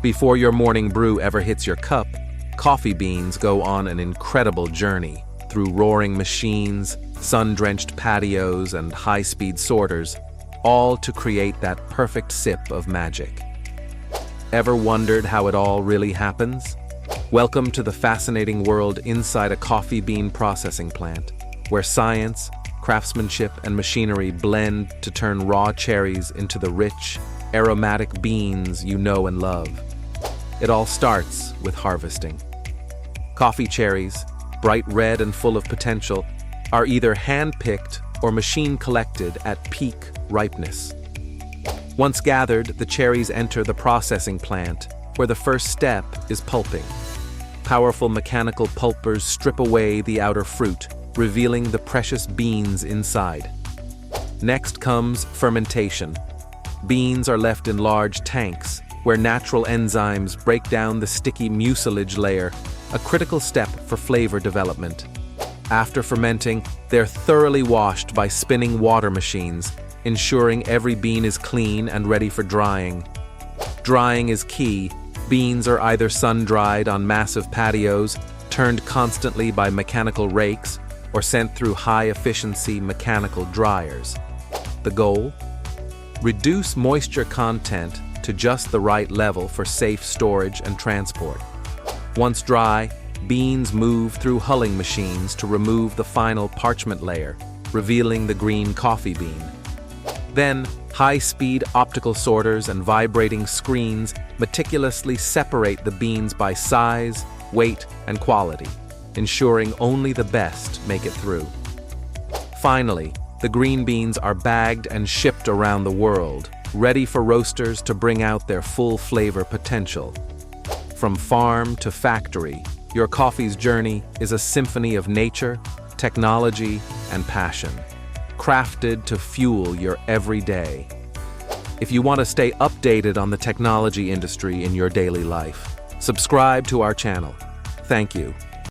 Before your morning brew ever hits your cup, coffee beans go on an incredible journey through roaring machines, sun-drenched patios, and high-speed sorters, all to create that perfect sip of magic. Ever wondered how it all really happens? Welcome to the fascinating world inside a coffee bean processing plant, where science, craftsmanship, and machinery blend to turn raw cherries into the rich, aromatic beans you know and love. It all starts with harvesting. Coffee cherries, bright red and full of potential, are either hand-picked or machine-collected at peak ripeness. Once gathered, the cherries enter the processing plant, where the first step is pulping. Powerful mechanical pulpers strip away the outer fruit, revealing the precious beans inside. Next comes fermentation. Beans are left in large tanks, where natural enzymes break down the sticky mucilage layer, a critical step for flavor development. After fermenting, they're thoroughly washed by spinning water machines, ensuring every bean is clean and ready for drying. Drying is key. Beans are either sun-dried on massive patios, turned constantly by mechanical rakes, or sent through high-efficiency mechanical dryers. The goal? Reduce moisture content to just the right level for safe storage and transport. Once dry, beans move through hulling machines to remove the final parchment layer, revealing the green coffee bean. Then, high-speed optical sorters and vibrating screens meticulously separate the beans by size, weight, and quality, ensuring only the best make it through. Finally, the green beans are bagged and shipped around the world, ready for roasters to bring out their full flavor potential. From farm to factory, your coffee's journey is a symphony of nature, technology, and passion, crafted to fuel your everyday. If you want to stay updated on the technology industry in your daily life, subscribe to our channel. Thank you.